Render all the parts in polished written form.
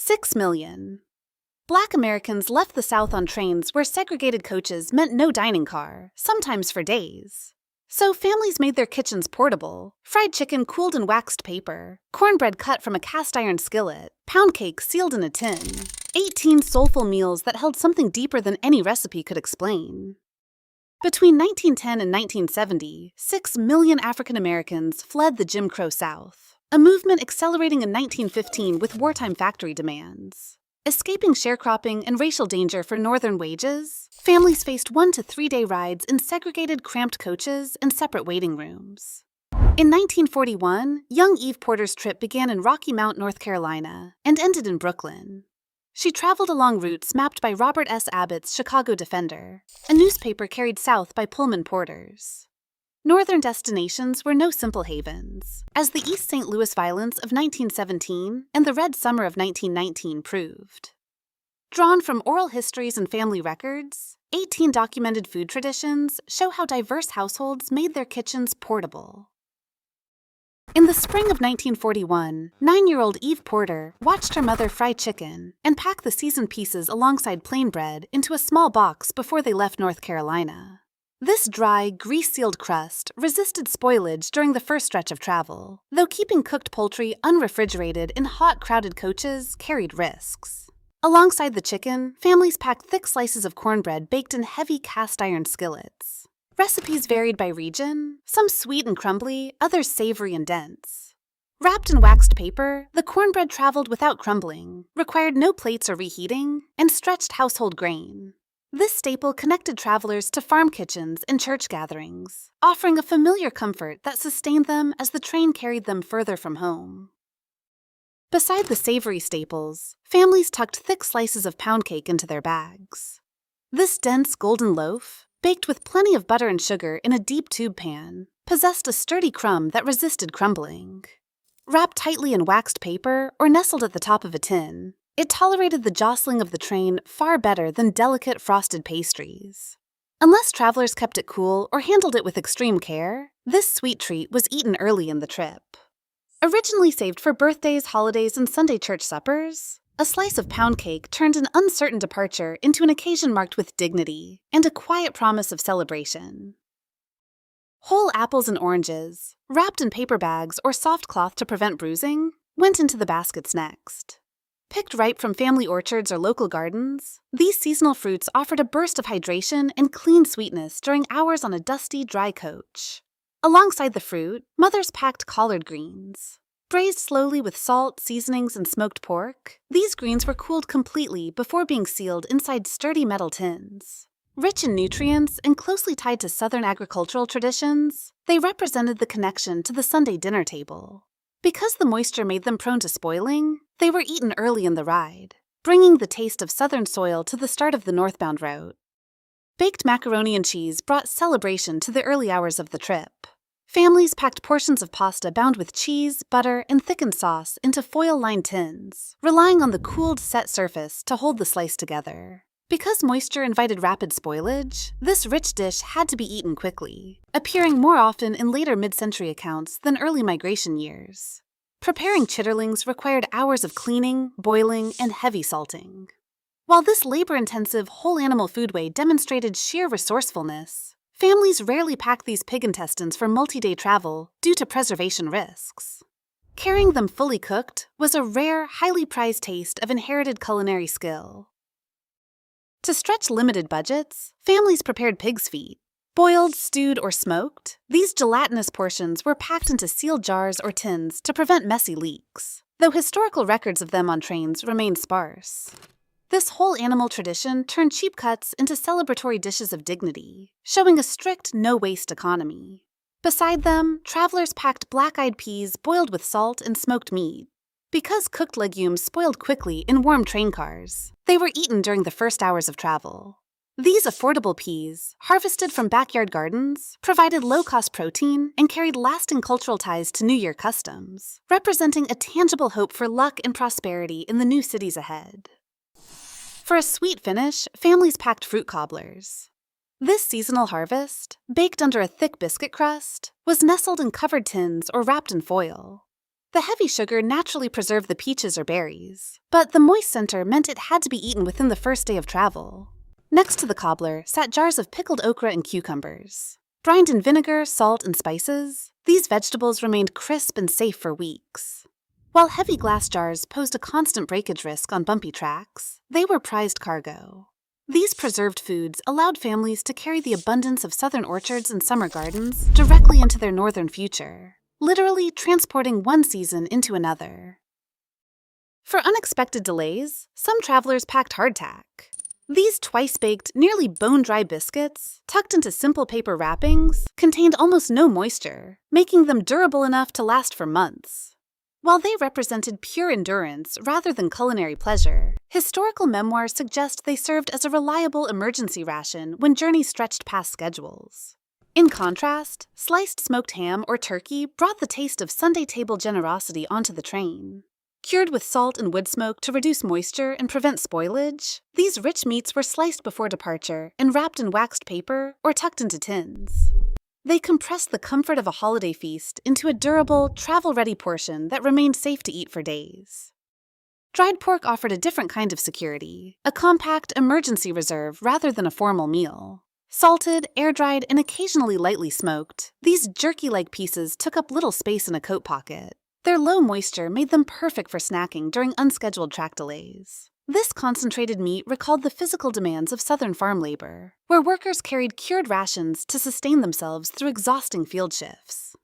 6 million. Black Americans left the South on trains where segregated coaches meant no dining car, sometimes for days. So families made their kitchens portable, fried chicken cooled in waxed paper, cornbread cut from a cast-iron skillet, pound cake sealed in a tin. 18 soulful meals that held something deeper than any recipe could explain. Between 1910 and 1970, 6 million African Americans fled the Jim Crow South, a movement accelerating in 1915 with wartime factory demands. Escaping sharecropping and racial danger for northern wages, families faced 1 to 3 day rides in segregated cramped coaches and separate waiting rooms. In 1941, young Eve Porter's trip began in Rocky Mount, North Carolina, and ended in Brooklyn. She traveled along routes mapped by Robert S. Abbott's Chicago Defender, a newspaper carried south by Pullman porters. Northern destinations were no simple havens, as the East St. Louis violence of 1917 and the Red Summer of 1919 proved. Drawn from oral histories and family records, 18 documented food traditions show how diverse households made their kitchens portable. In the spring of 1941, 9-year-old Eve Porter watched her mother fry chicken and pack the seasoned pieces alongside plain bread into a small box before they left North Carolina. This dry, grease-sealed crust resisted spoilage during the first stretch of travel, though keeping cooked poultry unrefrigerated in hot, crowded coaches carried risks. Alongside the chicken, families packed thick slices of cornbread baked in heavy cast-iron skillets. Recipes varied by region, some sweet and crumbly, others savory and dense. Wrapped in waxed paper, the cornbread traveled without crumbling, required no plates or reheating, and stretched household grain. This staple connected travelers to farm kitchens and church gatherings, offering a familiar comfort that sustained them as the train carried them further from home. Beside the savory staples, families tucked thick slices of pound cake into their bags. This dense golden loaf, baked with plenty of butter and sugar in a deep tube pan, possessed a sturdy crumb that resisted crumbling. Wrapped tightly in waxed paper or nestled at the top of a tin, it tolerated the jostling of the train far better than delicate frosted pastries. Unless travelers kept it cool or handled it with extreme care, this sweet treat was eaten early in the trip. Originally saved for birthdays, holidays, and Sunday church suppers, a slice of pound cake turned an uncertain departure into an occasion marked with dignity and a quiet promise of celebration. Whole apples and oranges, wrapped in paper bags or soft cloth to prevent bruising, went into the baskets next. Picked ripe from family orchards or local gardens, these seasonal fruits offered a burst of hydration and clean sweetness during hours on a dusty, dry coach. Alongside the fruit, mothers packed collard greens. Braised slowly with salt, seasonings, and smoked pork, these greens were cooled completely before being sealed inside sturdy metal tins. Rich in nutrients and closely tied to Southern agricultural traditions, they represented the connection to the Sunday dinner table. Because the moisture made them prone to spoiling, they were eaten early in the ride, bringing the taste of Southern soil to the start of the northbound route. Baked macaroni and cheese brought celebration to the early hours of the trip. Families packed portions of pasta bound with cheese, butter, and thickened sauce into foil-lined tins, relying on the cooled, set surface to hold the slice together. Because moisture invited rapid spoilage, this rich dish had to be eaten quickly, appearing more often in later mid-century accounts than early migration years. Preparing chitterlings required hours of cleaning, boiling, and heavy salting. While this labor-intensive whole-animal foodway demonstrated sheer resourcefulness, families rarely packed these pig intestines for multi-day travel due to preservation risks. Carrying them fully cooked was a rare, highly prized taste of inherited culinary skill. To stretch limited budgets, families prepared pig's feet. Boiled, stewed, or smoked, these gelatinous portions were packed into sealed jars or tins to prevent messy leaks, though historical records of them on trains remain sparse. This whole animal tradition turned cheap cuts into celebratory dishes of dignity, showing a strict no-waste economy. Beside them, travelers packed black-eyed peas boiled with salt and smoked meat. Because cooked legumes spoiled quickly in warm train cars, they were eaten during the first hours of travel. These affordable peas, harvested from backyard gardens, provided low-cost protein and carried lasting cultural ties to New Year customs, representing a tangible hope for luck and prosperity in the new cities ahead. For a sweet finish, families packed fruit cobblers. This seasonal harvest, baked under a thick biscuit crust, was nestled in covered tins or wrapped in foil. The heavy sugar naturally preserved the peaches or berries, but the moist center meant it had to be eaten within the first day of travel. Next to the cobbler sat jars of pickled okra and cucumbers. Brined in vinegar, salt, and spices, these vegetables remained crisp and safe for weeks. While heavy glass jars posed a constant breakage risk on bumpy tracks, they were prized cargo. These preserved foods allowed families to carry the abundance of southern orchards and summer gardens directly into their northern future, literally transporting one season into another. For unexpected delays, some travelers packed hardtack. These twice-baked, nearly bone-dry biscuits, tucked into simple paper wrappings, contained almost no moisture, making them durable enough to last for months. While they represented pure endurance rather than culinary pleasure, historical memoirs suggest they served as a reliable emergency ration when journeys stretched past schedules. In contrast, sliced smoked ham or turkey brought the taste of Sunday table generosity onto the train. Cured with salt and wood smoke to reduce moisture and prevent spoilage, these rich meats were sliced before departure and wrapped in waxed paper or tucked into tins. They compressed the comfort of a holiday feast into a durable, travel-ready portion that remained safe to eat for days. Dried pork offered a different kind of security, a compact emergency reserve rather than a formal meal. Salted, air-dried, and occasionally lightly smoked, these jerky-like pieces took up little space in a coat pocket. Their low moisture made them perfect for snacking during unscheduled track delays. This concentrated meat recalled the physical demands of southern farm labor, where workers carried cured rations to sustain themselves through exhausting field shifts.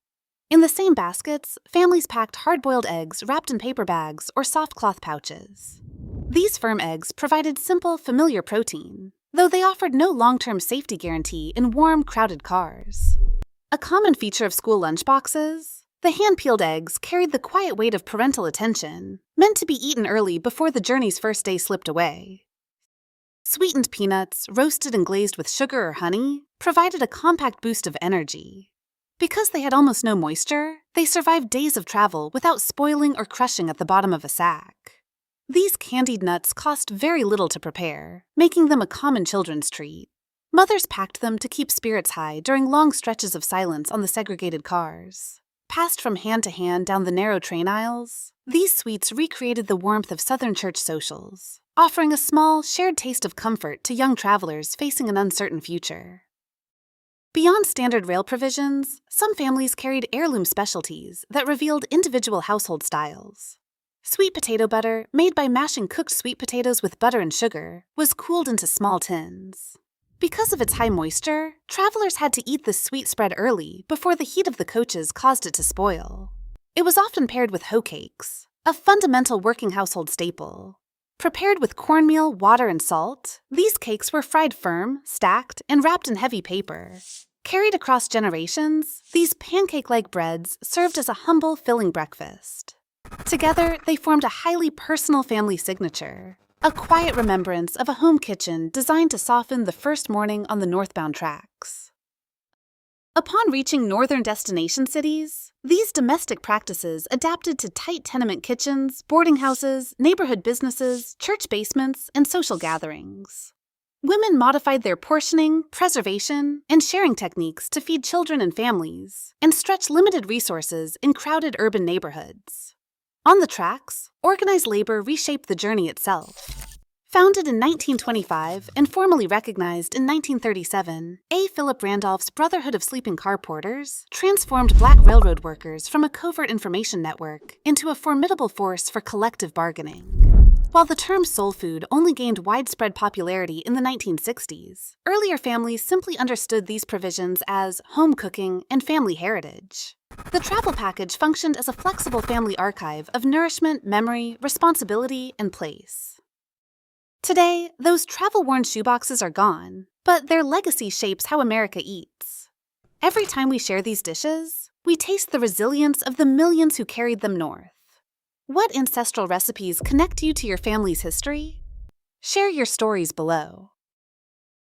In the same baskets, families packed hard-boiled eggs wrapped in paper bags or soft cloth pouches. These firm eggs provided simple, familiar protein, though they offered no long-term safety guarantee in warm, crowded cars. A common feature of school lunchboxes, the hand-peeled eggs carried the quiet weight of parental attention, meant to be eaten early before the journey's first day slipped away. Sweetened peanuts, roasted and glazed with sugar or honey, provided a compact boost of energy. Because they had almost no moisture, they survived days of travel without spoiling or crushing at the bottom of a sack. These candied nuts cost very little to prepare, making them a common children's treat. Mothers packed them to keep spirits high during long stretches of silence on the segregated cars. Passed from hand to hand down the narrow train aisles, these sweets recreated the warmth of Southern church socials, offering a small, shared taste of comfort to young travelers facing an uncertain future. Beyond standard rail provisions, some families carried heirloom specialties that revealed individual household styles. Sweet potato butter, made by mashing cooked sweet potatoes with butter and sugar, was cooled into small tins. Because of its high moisture, travelers had to eat this sweet spread early before the heat of the coaches caused it to spoil. It was often paired with Hoecakes, a fundamental working household staple. Prepared with cornmeal, water, and salt, these cakes were fried firm, stacked, and wrapped in heavy paper. Carried across generations, these pancake-like breads served as a humble, filling breakfast. Together, they formed a highly personal family signature, a quiet remembrance of a home kitchen designed to soften the first morning on the northbound tracks. Upon reaching northern destination cities, these domestic practices adapted to tight tenement kitchens, boarding houses, neighborhood businesses, church basements, and social gatherings. Women modified their portioning, preservation, and sharing techniques to feed children and families, and stretch limited resources in crowded urban neighborhoods. On the tracks, organized labor reshaped the journey itself. Founded in 1925 and formally recognized in 1937, A. Philip Randolph's Brotherhood of Sleeping Car Porters transformed Black railroad workers from a covert information network into a formidable force for collective bargaining. While the term soul food only gained widespread popularity in the 1960s, earlier families simply understood these provisions as home cooking and family heritage. The travel package functioned as a flexible family archive of nourishment, memory, responsibility, and place. Today, those travel-worn shoeboxes are gone, but their legacy shapes how America eats. Every time we share these dishes, we taste the resilience of the millions who carried them north. What ancestral recipes connect you to your family's history? Share your stories below.